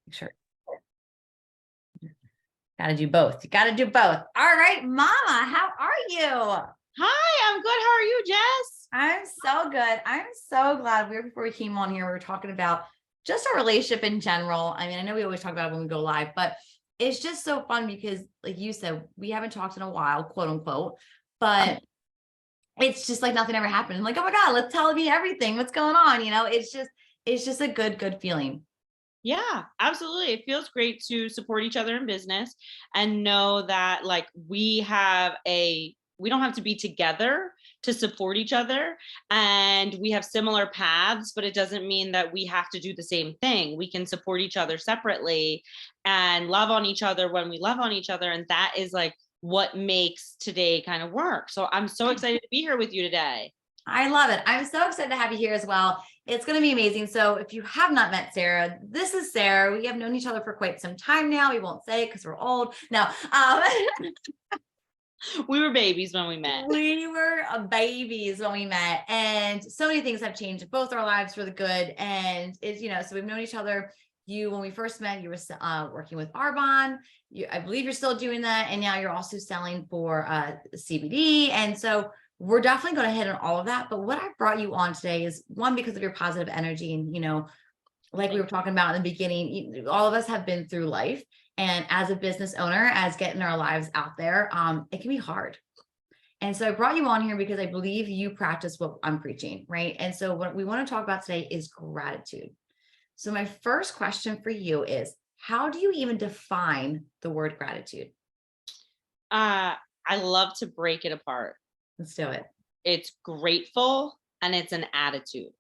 Sure. Got to do both. You got to do both. All right, Mama, how are you? Hi, I'm good. How are you, Jess? I'm so good. I'm so glad before we came on here, we were talking about just our relationship in general. I mean, I know we always talk about it when we go live, but it's just so fun because, like you said, we haven't talked in a while, quote unquote, but it's just like nothing ever happened. I'm like, oh my God, let's tell me everything. What's going on? It's just a good feeling. Yeah, absolutely. It feels great to support each other in business and know that like we don't have to be together to support each other, and we have similar paths, but it doesn't mean that we have to do the same thing. We can support each other separately and love on each other when we love on each other. And that is like what makes today kind of work. So I'm so excited to be here with you today. I love it. I'm so excited to have you here as well. It's going to be amazing. So if you have not met Sarah, this is Sarah. We have known each other for quite some time now. We won't say it because we're old. No, We were babies when we met. we were babies when we met, and so many things have changed both our lives for the good. And it's, so we've known each other. When we first met, you were working with Arbonne. I believe you're still doing that. And now you're also selling for CBD. And so we're definitely going to hit on all of that. But what I brought you on today is one, because of your positive energy. And, like we were talking about in the beginning, all of us have been through life. And as a business owner, as getting our lives out there, it can be hard. And so I brought you on here because I believe you practice what I'm preaching, right? And so what we want to talk about today is gratitude. So my first question for you is, how do you even define the word gratitude? I love to break it apart. Let's do it. It's grateful and it's an attitude.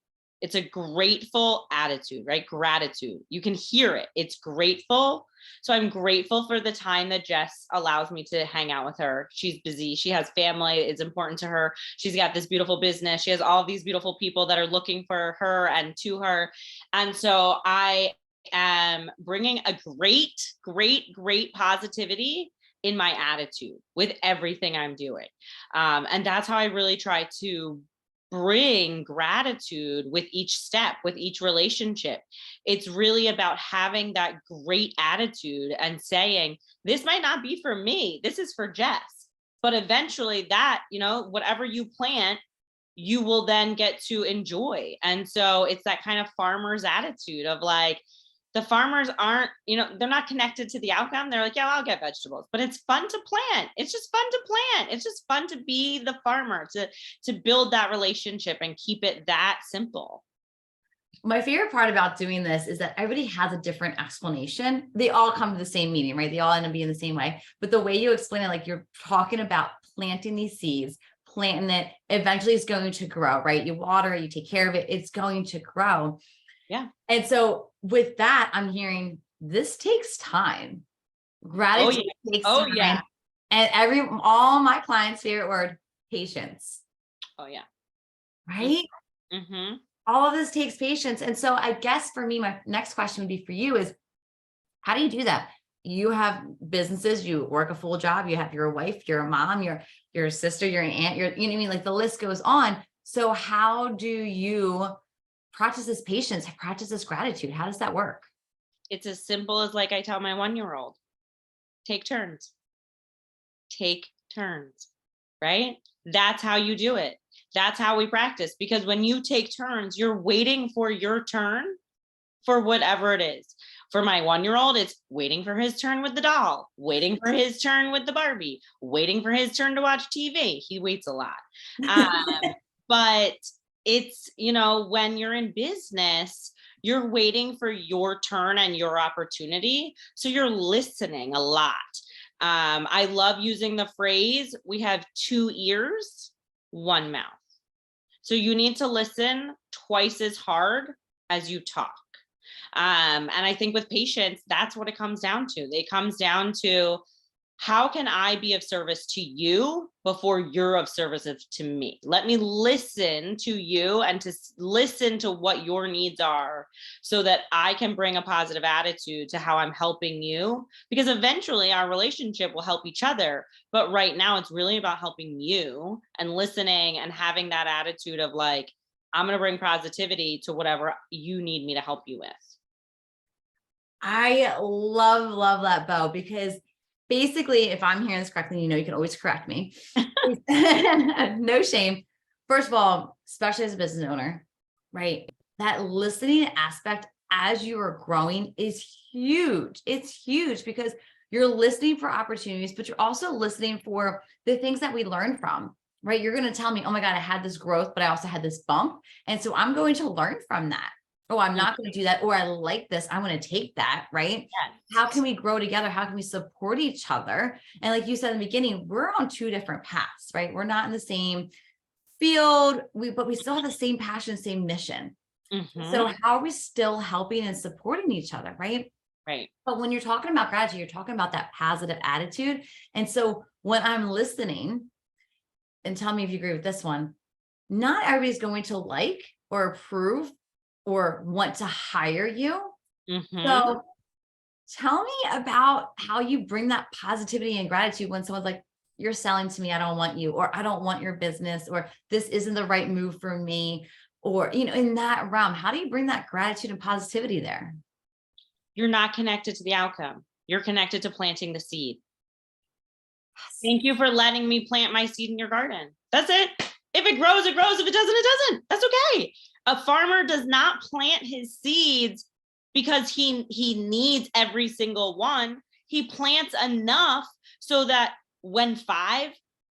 It's a grateful attitude, right? Gratitude. You can hear it. It's grateful. So I'm grateful for the time that Jess allows me to hang out with her. She's busy. She has family. It's important to her. She's got this beautiful business. She has all these beautiful people that are looking for her and to her. And so I am bringing a great positivity in my attitude with everything I'm doing. And that's how I really try to bring gratitude with each step, with each relationship. It's really about having that great attitude and saying, this might not be for me, this is for Jess. But eventually that, whatever you plant, you will then get to enjoy. And so it's that kind of farmer's attitude of like, the farmers aren't, they're not connected to the outcome. They're like, yeah, I'll get vegetables, but it's fun to plant. It's just fun to plant. It's just fun to be the farmer, to build that relationship and keep it that simple. My favorite part about doing this is that everybody has a different explanation. They all come to the same meaning, right? They all end up being the same way. But the way you explain it, like you're talking about planting these seeds, planting it, eventually it's going to grow, right? You water it, you take care of it, it's going to grow. Yeah. And so with that, I'm hearing this takes time. Gratitude takes time. Yeah. And all my clients' favorite word, patience. Oh yeah. Right? Mm-hmm. All of this takes patience. And so I guess for me, my next question would be for you is, how do you do that? You have businesses, you work a full job, you have your wife, you're a mom, your sister, you're an aunt, you know what I mean? Like the list goes on. So how do you practice this patience, practice this gratitude? How does that work? It's as simple as like I tell my 1-year-old, take turns, right? That's how you do it. That's how we practice, because when you take turns, you're waiting for your turn for whatever it is. For my 1-year-old, it's waiting for his turn with the doll, waiting for his turn with the Barbie, waiting for his turn to watch TV. He waits a lot. But it's, when you're in business, you're waiting for your turn and your opportunity. So you're listening a lot. I love using the phrase, we have 2 ears, 1 mouth. So you need to listen twice as hard as you talk. And I think with patience, that's what it comes down to. It comes down to, how can I be of service to you before you're of service to me? Let me listen to you and to listen to what your needs are so that I can bring a positive attitude to how I'm helping you, because eventually our relationship will help each other. But right now it's really about helping you and listening and having that attitude of like, I'm going to bring positivity to whatever you need me to help you with. I love that, Bo, because basically, if I'm hearing this correctly, you can always correct me. No shame. First of all, especially as a business owner, right? That listening aspect as you are growing is huge. It's huge because you're listening for opportunities, but you're also listening for the things that we learn from, right? You're going to tell me, oh my God, I had this growth, but I also had this bump. And so I'm going to learn from that. Oh, I'm not going to do that. Or I like this. I'm going to take that, right? Yes. How can we grow together? How can we support each other? And like you said in the beginning, we're on two different paths, right? We're not in the same field, but we still have the same passion, same mission. So how are we still helping and supporting each other, right? Right. But when you're talking about gratitude, you're talking about that positive attitude. And so when I'm listening, and tell me if you agree with this one, not everybody's going to like or approve or want to hire you. So tell me about how you bring that positivity and gratitude when someone's like, you're selling to me, I don't want you, or I don't want your business, or this isn't the right move for me, or, in that realm, how do you bring that gratitude and positivity there? You're not connected to the outcome. You're connected to planting the seed. Thank you for letting me plant my seed in your garden. That's it. If it grows, it grows. If it doesn't, it doesn't. That's okay. A farmer does not plant his seeds because he needs every single one. He plants enough so that when 5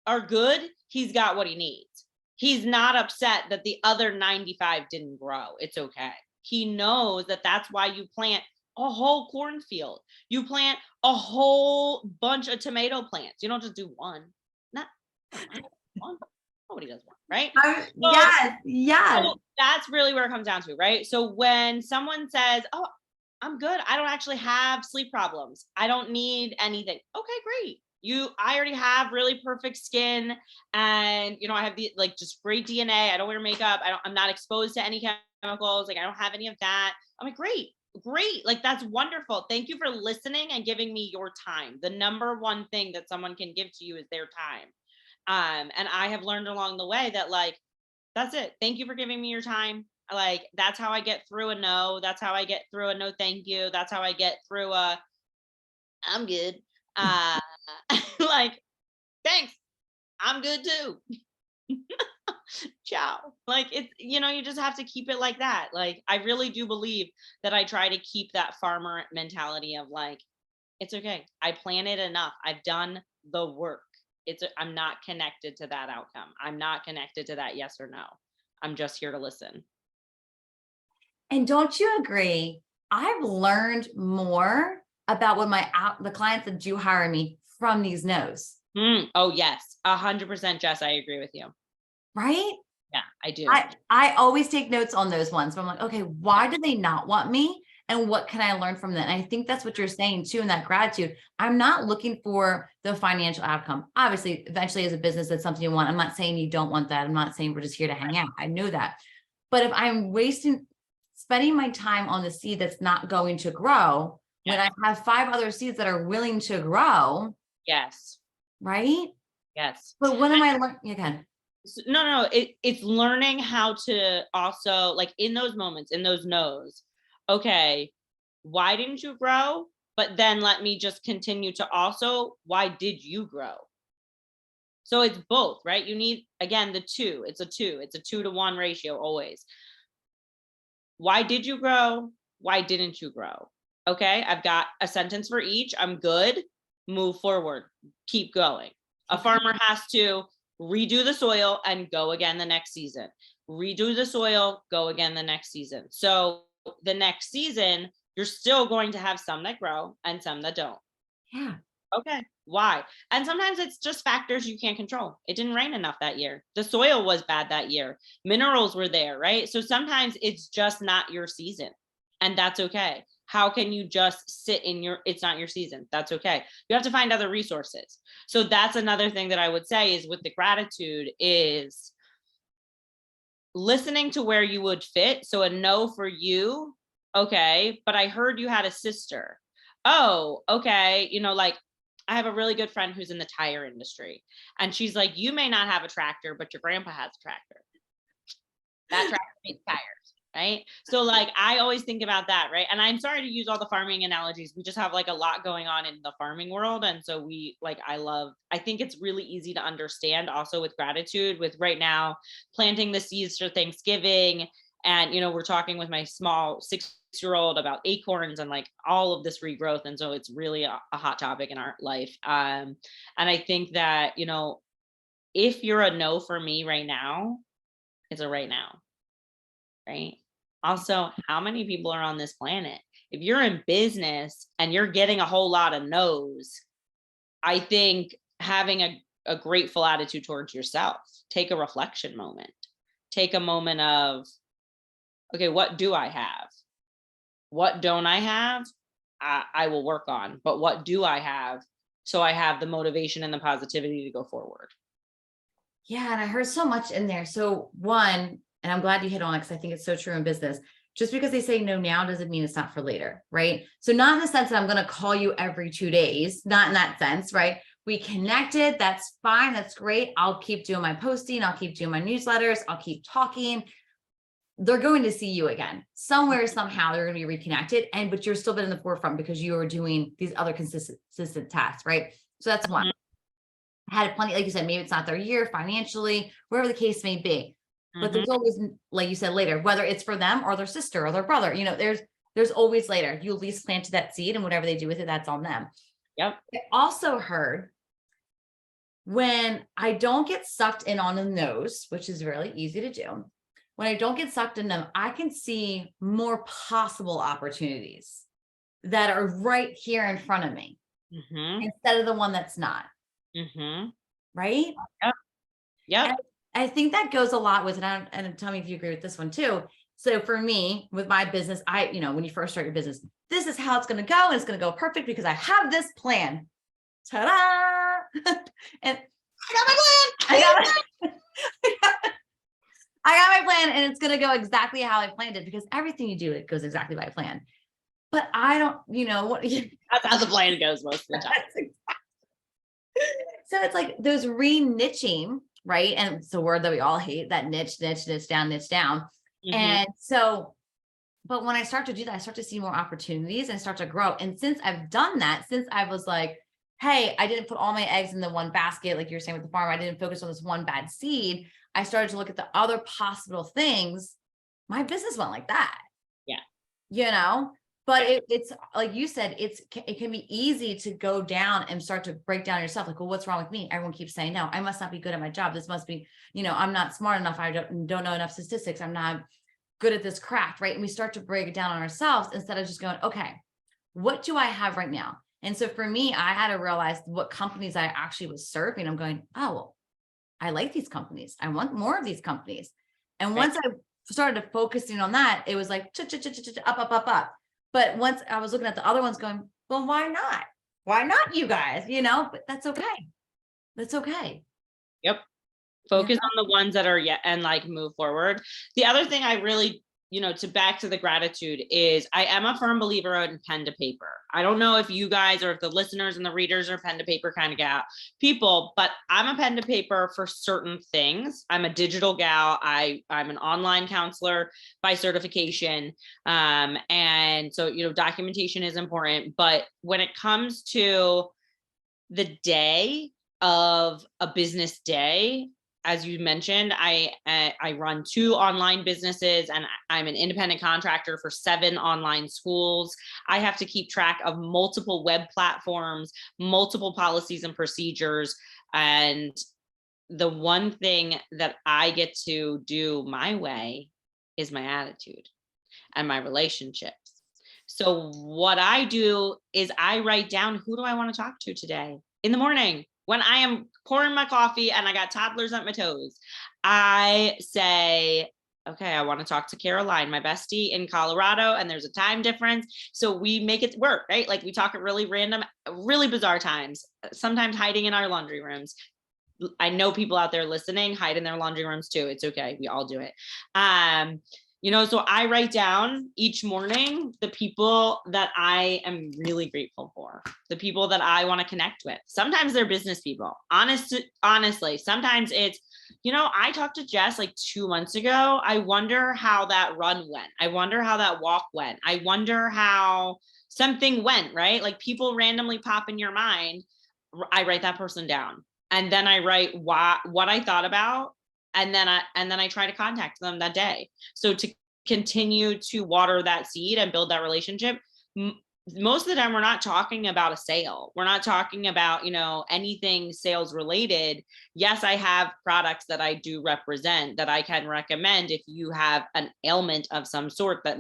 are good, he's got what he needs. He's not upset that the other 95 didn't grow. It's okay. He knows that that's why you plant a whole cornfield. You plant a whole bunch of tomato plants. You don't just do one. Not one. Nobody does one, right? Yes. So that's really where it comes down to, right? So when someone says, "Oh, I'm good. I don't actually have sleep problems. I don't need anything." Okay, great. I already have really perfect skin, and I have the just great DNA. I don't wear makeup. I'm not exposed to any chemicals. I don't have any of that. I'm like, great. That's wonderful. Thank you for listening and giving me your time. The number one thing that someone can give to you is their time. And I have learned along the way that that's it. Thank you for giving me your time. That's how I get through a no. That's how I get through a no thank you. That's how I get through a I'm good. Uh thanks. I'm good too. Ciao. It's you just have to keep it like that. I really do believe that I try to keep that farmer mentality of it's okay. I planted enough. I've done the work. I'm not connected to that outcome. I'm not connected to that yes or no. I'm just here to listen. And don't you agree? I've learned more about what the clients that do hire me from these no's. Oh yes, 100%, Jess. I agree with you. Right? Yeah, I do. I always take notes on those ones, but I'm like, okay, why do they not want me? And what can I learn from that? And I think that's what you're saying too, in that gratitude. I'm not looking for the financial outcome. Obviously, eventually as a business, that's something you want. I'm not saying you don't want that. I'm not saying we're just here to hang out. I know that. But if I'm spending my time on the seed that's not going to grow, when I have 5 other seeds that are willing to grow. Yes. Right? Yes. But what am I learning again? No. It's learning how to also in those moments, in those no's. Okay, why didn't you grow? But then let me just continue to also, why did you grow? So it's both, right? You need, again, the 2. It's a 2-to-1 ratio always. Why did you grow? Why didn't you grow? Okay, I've got a sentence for each. I'm good. Move forward. Keep going. A farmer has to redo the soil and go again the next season. Redo the soil, go again the next season. So the next season, you're still going to have some that grow and some that don't. Yeah. Okay. Why? And sometimes it's just factors you can't control. It didn't rain enough that year. The soil was bad that year. Minerals were there, right? So sometimes it's just not your season, and that's okay. How can you just sit in it's not your season? That's okay. You have to find other resources. So that's another thing that I would say is with the gratitude is listening to where you would fit. So a no for you. Okay. But I heard you had a sister. Oh, okay. I have a really good friend who's in the tire industry, and she's like, you may not have a tractor, but your grandpa has a tractor. That tractor makes tires. right? So like, I always think about that, right? And I'm sorry to use all the farming analogies. We just have like a lot going on in the farming world. And so we like, I think it's really easy to understand also with gratitude, with right now planting the seeds for Thanksgiving. And, we're talking with my small 6-year-old about acorns and like all of this regrowth. And so it's really a hot topic in our life. And I think that, if you're a no for me right now, it's a right now, right? Also, how many people are on this planet? If you're in business and you're getting a whole lot of no's, I think having a grateful attitude towards yourself, take a reflection moment, take a moment of, okay, what do I have? What don't I have? I will work on, but what do I have? So I have the motivation and the positivity to go forward. Yeah. And I heard so much in there. So one, and I'm glad you hit on it because I think it's so true in business. Just because they say no now doesn't mean it's not for later, right? So not in the sense that I'm going to call you every 2 days, not in that sense, right? We connected. That's fine. That's great. I'll keep doing my posting. I'll keep doing my newsletters. I'll keep talking. They're going to see you again somewhere, somehow they're going to be reconnected. But you're still been in the forefront because you are doing these other consistent tasks, right? So that's one. Had plenty, like you said, maybe it's not their year financially, wherever the case may be. But there's always, like you said, later, whether it's for them or their sister or their brother, there's always later. You at least planted that seed, and whatever they do with it, that's on them. Yep. I also heard when I don't get sucked in on the nose, which is really easy to do, when I don't get sucked in them, I can see more possible opportunities that are right here in front of me instead of the one that's not. Right? Yep. Yep. I think that goes a lot with, and tell me if you agree with this one too. So for me, with my business, when you first start your business, this is how it's going to go. And it's going to go perfect because I have this plan. Ta-da! And I got my plan. I got my plan, and it's going to go exactly how I planned it, because everything you do, it goes exactly by plan. But I don't, what that's how the plan goes most of the time. So it's like those re-niching, right? And it's a word that we all hate, that niche down. And so, but when I start to do that, I start to see more opportunities and start to grow. And since I've done that, since I was like, hey, I didn't put all my eggs in the one basket, like you're saying with the farm, I didn't focus on this one bad seed. I started to look at the other possible things. My business went like that. Yeah. But it's like you said, it can be easy to go down and start to break down yourself. Like, well, what's wrong with me? Everyone keeps saying, no, I must not be good at my job. This must be, I'm not smart enough. I don't know enough statistics. I'm not good at this craft, right? And we start to break it down on ourselves instead of just going, okay, what do I have right now? And so for me, I had to realize what companies I actually was serving. I'm going, oh, well, I like these companies. I want more of these companies. And once I started focusing on that, it was like up. But once I was looking at the other ones going, well, why not? Why not you guys? But that's okay. That's okay. Yep. Focus on the ones that are and like move forward. The other thing I really, back to the gratitude is I am a firm believer in pen to paper. I don't know if you guys or if the listeners and the readers are pen to paper kind of people, but I'm a pen to paper for certain things. I'm a digital gal. I'm an online counselor by certification. And so, documentation is important, but when it comes to the day of a business day, as you mentioned, I run 2 online businesses, and I'm an independent contractor for 7 online schools. I have to keep track of multiple web platforms, multiple policies and procedures. And the one thing that I get to do my way is my attitude and my relationships. So what I do is I write down, who do I want to talk to today in the morning? When I am pouring my coffee and I got toddlers at my toes, I say, okay, I want to talk to Caroline, my bestie in Colorado, and there's a time difference. So we make it work, right? Like we talk at really random, really bizarre times, sometimes hiding in our laundry rooms. I know people out there listening hide in their laundry rooms too. It's okay. We all do it. So I write down each morning the people that I am really grateful for, the people that I want to connect with. Sometimes they're business people. Honestly, sometimes it's, I talked to Jess like 2 months ago. I wonder how that run went. I wonder how that walk went. I wonder how something went, right? Like people randomly pop in your mind. I write that person down, and then I write what I thought about, and then I try to contact them that day. So to continue to water that seed and build that relationship, most of the time we're not talking about a sale. We're not talking about, anything sales related. Yes, I have products that I do represent that I can recommend if you have an ailment of some sort that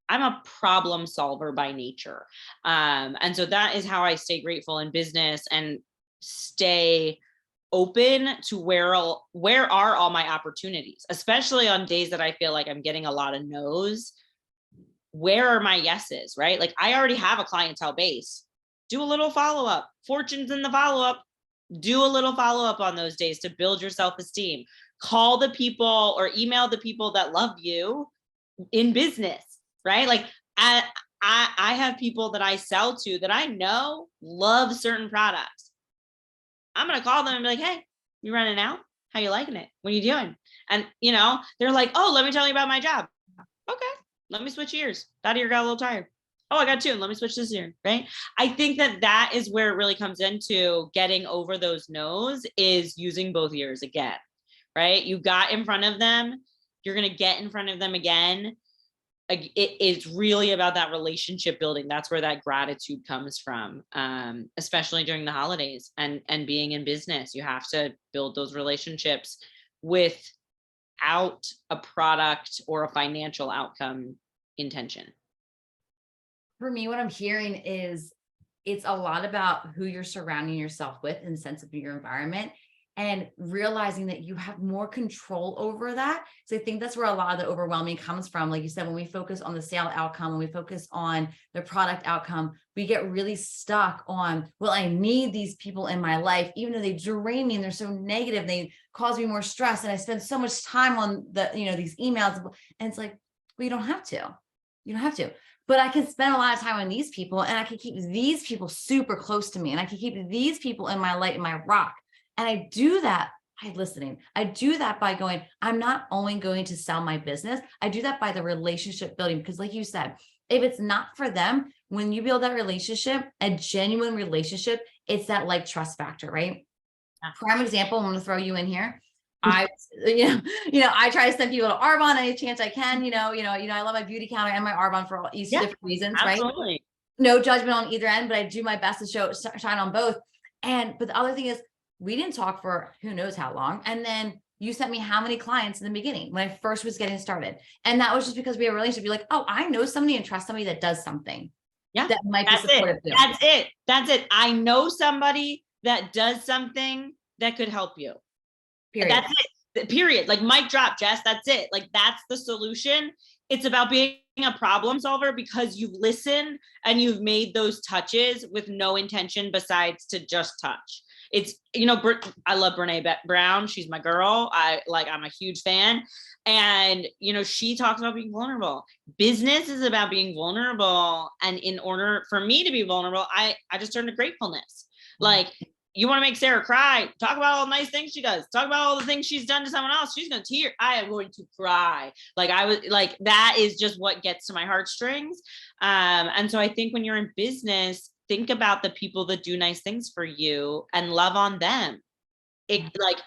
I'm a problem solver by nature. And so that is how I stay grateful in business and stay open to where are all my opportunities, especially on days that I feel like I'm getting a lot of no's. Where are my yeses, right? Like I already have a clientele base. Do a little follow-up. Fortune's in the follow-up. Do a little follow-up on those days to build your self-esteem. Call the people or email the people that love you in business, right? Like I have people that I sell to that I know love certain products. I'm going to call them and be like, hey, you running out? How you liking it? What are you doing? And, they're like, oh, let me tell you about my job. Okay, let me switch ears. That ear got a little tired. Oh, I got two. Let me switch this ear, right? I think that is where it really comes into getting over those no's, is using both ears again, right? You got in front of them. You're going to get in front of them again. It's really about that relationship building. That's where that gratitude comes from, especially during the holidays and being in business. You have to build those relationships without a product or a financial outcome intention. For me, what I'm hearing is it's a lot about who you're surrounding yourself with in the sense of your environment, and realizing that you have more control over that. So I think that's where a lot of the overwhelming comes from. Like you said, when we focus on the sale outcome, when we focus on the product outcome, we get really stuck on, well, I need these people in my life, even though they drain me and they're so negative, they cause me more stress. And I spend so much time on these emails. And it's like, well, you don't have to. You don't have to. But I can spend a lot of time on these people, and I can keep these people super close to me, and I can keep these people in my light, in my rock. And I do that by listening. I do that by going, I'm not only going to sell my business. I do that by the relationship building, because like you said, if it's not for them, when you build that relationship, a genuine relationship, it's that like trust factor, right? Yeah. Prime example, I'm going to throw you in here. I try to send people to Arbonne any chance I can, I love my beauty counter and my Arbonne for all these different reasons, absolutely. Right? No judgment on either end, but I do my best to shine on both. But the other thing is, we didn't talk for who knows how long. And then you sent me how many clients in the beginning when I first was getting started. And that was just because we have a relationship. You're like, oh, I know somebody and trust somebody that does something. Yeah. That might be supportive too. That's it. I know somebody that does something that could help you. Period. That's it. Period. Like mic drop, Jess. That's it. Like that's the solution. It's about being a problem solver because you've listened and you've made those touches with no intention besides to just touch. It's, I love Brene Brown. She's my girl. I'm a huge fan. And, she talks about being vulnerable. Business is about being vulnerable. And in order for me to be vulnerable, I just turn to gratefulness. Like, you want to make Sarah cry? Talk about all the nice things she does. Talk about all the things she's done to someone else. She's going to tear. I am going to cry. That is just what gets to my heartstrings. And so I think when you're in business, think about the people that do nice things for you and love on them.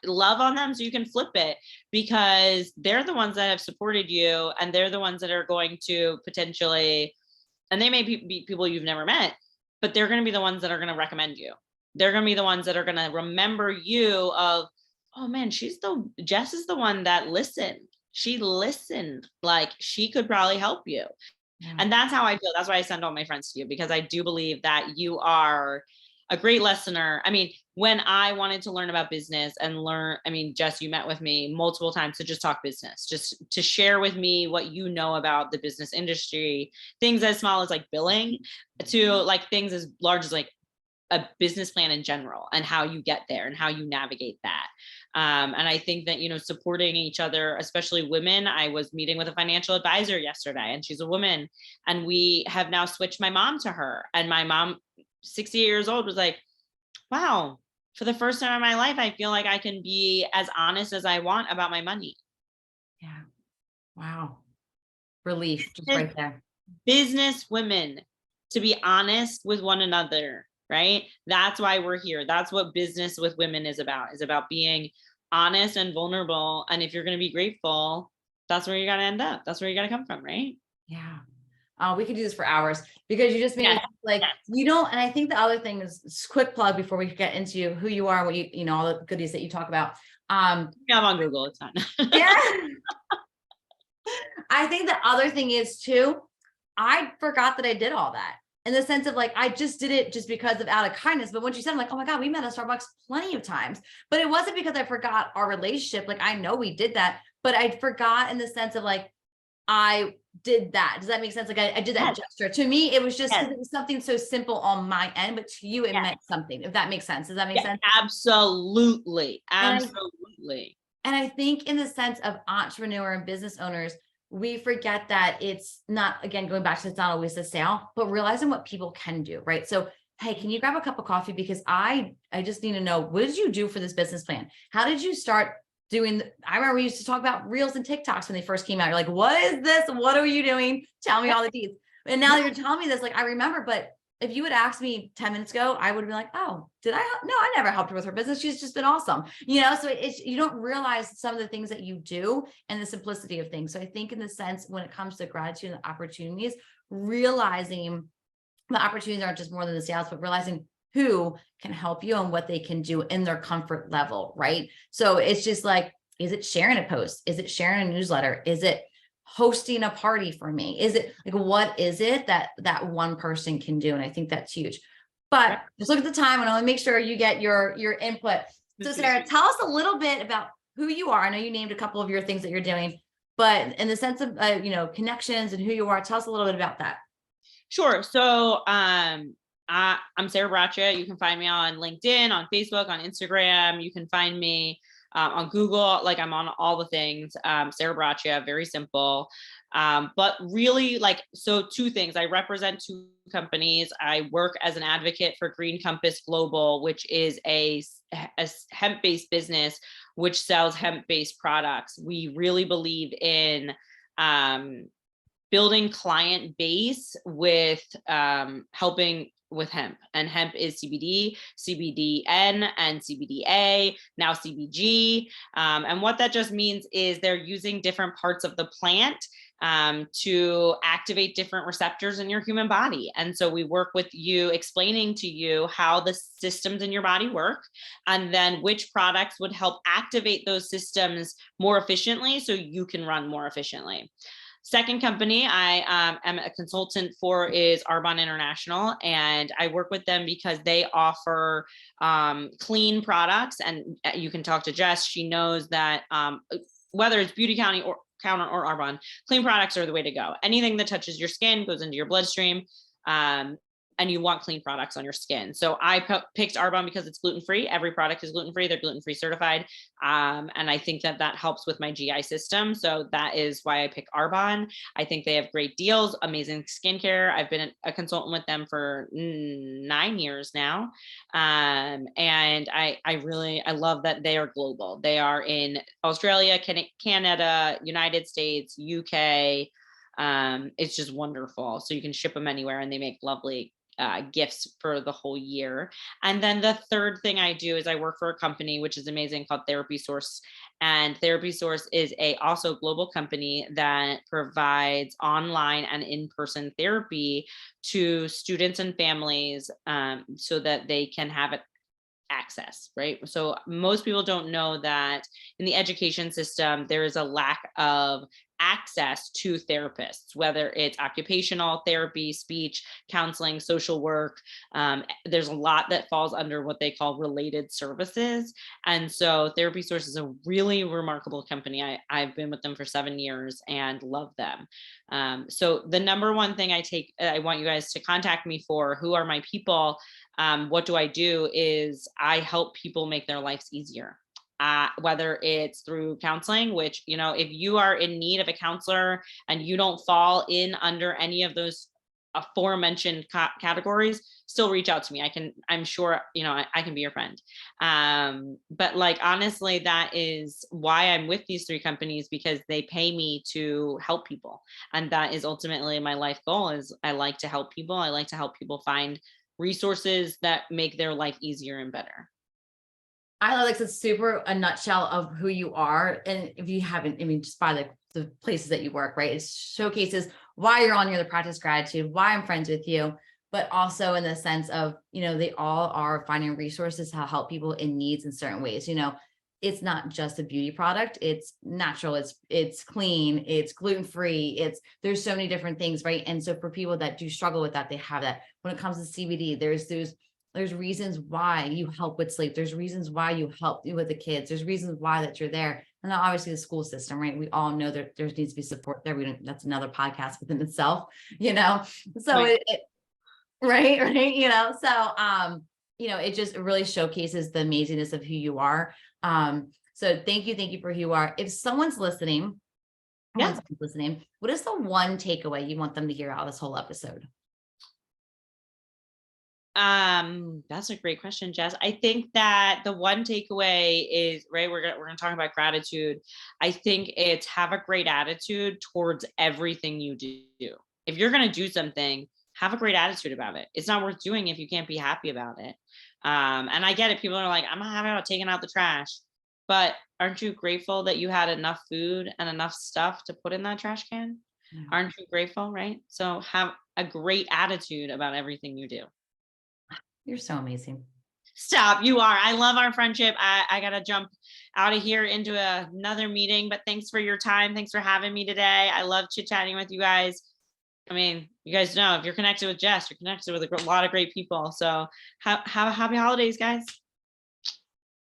Love on them so you can flip it, because they're the ones that have supported you, and they're the ones that are going to potentially, and they may be people you've never met, but they're going to be the ones that are going to recommend you. They're going to be the ones that are going to remember you of, oh man, Jess is the one that listened. She listened. Like she could probably help you. Yeah. And that's how I feel. That's why I send all my friends to you, because I do believe that you are a great listener. I mean, when I wanted to learn about business Jess, you met with me multiple times to just talk business, just to share with me what you know about the business industry, things as small as like billing to like things as large as like a business plan in general and how you get there and how you navigate that. And I think that, supporting each other, especially women. I was meeting with a financial advisor yesterday, and she's a woman, and we have now switched my mom to her. And my mom, 68 years old, was like, wow, for the first time in my life, I feel like I can be as honest as I want about my money. Yeah. Wow. Relief just right there. Business women, to be honest with one another, right? That's why we're here. That's what Business with Women is about being honest and vulnerable. And if you're going to be grateful, that's where you got to end up. That's where you got to come from, right? Yeah. We could do this for hours, because you just made Yeah. like, you don't, and I think the other thing is quick plug before we get into who you are, what you all the goodies that you talk about. I'm on Google. It's fine. Yeah. I think the other thing is too, I forgot that I did all that, in the sense of like, I just did it just because of out of kindness. But once you said, I'm like, oh my God, we met at Starbucks plenty of times, but it wasn't because I forgot our relationship. Like, I know we did that, but I forgot in the sense of like, I did that. Does that make sense? Like I did that Yes. gesture. To me, it was just Yes. because it was something so simple on my end, but to you, it Yes. meant something. If that makes sense. Does that make Yeah, sense? absolutely. And Absolutely. and I think in the sense of entrepreneur and business owners, we forget that it's not, again, going back to, it's not always the sale, but realizing what people can do, right? So, hey, can you grab a cup of coffee? Because I just need to know, what did you do for this business plan? How did you start doing? I remember we used to talk about Reels and TikToks when they first came out. You're like, what is this? What are you doing? Tell me all the deets. And now that you're telling me this, like, I remember, but if you had asked me 10 minutes ago, I would have been like, oh, did I? No, I never helped her with her business. She's just been awesome. So it's, you don't realize some of the things that you do and the simplicity of things. So I think in the sense, when it comes to gratitude and opportunities, realizing the opportunities aren't just more than the sales, but realizing who can help you and what they can do in their comfort level, right? So it's just like, is it sharing a post? Is it sharing a newsletter? Is it hosting a party for me? Is it like, what is it that one person can do? And I think that's huge. But just look at the time, and I want to make sure you get your input. So Sarah, tell us a little bit about who you are. I know you named a couple of your things that you're doing, but in the sense of connections and who you are, tell us a little bit about that. Sure. So I'm Sarah Braccia. You can find me on LinkedIn, on Facebook, on Instagram. You can find me on Google. Like, I'm on all the things. Sarah Braccia, very simple. But really, like, so two things. I represent two companies. I work as an advocate for Green Compass Global, which is a hemp-based business which sells hemp-based products. We really believe in building client base with helping with hemp, and hemp is CBD, CBDN, and CBDA, now CBG. And what that just means is they're using different parts of the plant to activate different receptors in your human body. And so we work with you, explaining to you how the systems in your body work, and then which products would help activate those systems more efficiently so you can run more efficiently. Second company I am a consultant for is Arbonne International, and I work with them because they offer clean products. And you can talk to Jess. She knows that whether it's Beauty County or Arbonne, clean products are the way to go. Anything that touches your skin goes into your bloodstream. And you want clean products on your skin. So I picked Arbonne because it's gluten-free. Every product is gluten-free. They're gluten-free certified. And I think that helps with my GI system. So that is why I picked Arbonne. I think they have great deals, amazing skincare. I've been a consultant with them for 9 years now. And I love that they are global. They are in Australia, Canada, United States, UK. It's just wonderful. So you can ship them anywhere, and they make lovely gifts for the whole year. And then the third thing I do is I work for a company which is amazing called Therapy Source. And Therapy Source is a also global company that provides online and in-person therapy to students and families so that they can have it access, right? So most people don't know that in the education system, there is a lack of access to therapists, whether it's occupational therapy, speech, counseling, social work. There's a lot that falls under what they call related services. And so Therapy Source is a really remarkable company. I've been with them for 7 years and love them. So the number one thing I want you guys to contact me for, who are my people, what do I do, is I help people make their lives easier. Whether it's through counseling, which, if you are in need of a counselor and you don't fall in under any of those aforementioned categories, still reach out to me. I'm sure, I can be your friend. But like, honestly, that is why I'm with these 3 companies, because they pay me to help people. And that is ultimately my life goal. Is I like to help people. I like to help people find resources that make their life easier and better. I love like it's super a nutshell of who you are. And if you haven't, I mean, just by the places that you work, right? It showcases why you're on here, the practice gratitude, why I'm friends with you, but also in the sense of, they all are finding resources to help people in needs in certain ways. It's not just a beauty product. It's natural. It's clean. It's gluten-free. There's so many different things, right? And so for people that do struggle with that, they have that. When it comes to CBD, there's reasons why you help with sleep. There's reasons why you help with the kids. There's reasons why that you're there. And then obviously the school system, right? We all know that there needs to be support there. That's another podcast within itself, so Right. right. So, it just really showcases the amazingness of who you are. So thank you for who you are. If someone's listening, Yeah. what is the one takeaway you want them to hear out of this whole episode? That's a great question, Jess. I think that the one takeaway is, right, we're gonna talk about gratitude. I think it's have a great attitude towards everything you do. If you're gonna do something, have a great attitude about it. It's not worth doing if you can't be happy about it. And I get it. People are like, I'm not happy about taking out the trash, but aren't you grateful that you had enough food and enough stuff to put in that trash can? Yeah. Aren't you grateful, right? So have a great attitude about everything you do. You're so amazing. Stop. You are. I love our friendship. I got to jump out of here into another meeting, but thanks for your time. Thanks for having me today. I love chit chatting with you guys. I mean, you guys know if you're connected with Jess, you're connected with a lot of great people. So have happy holidays, guys.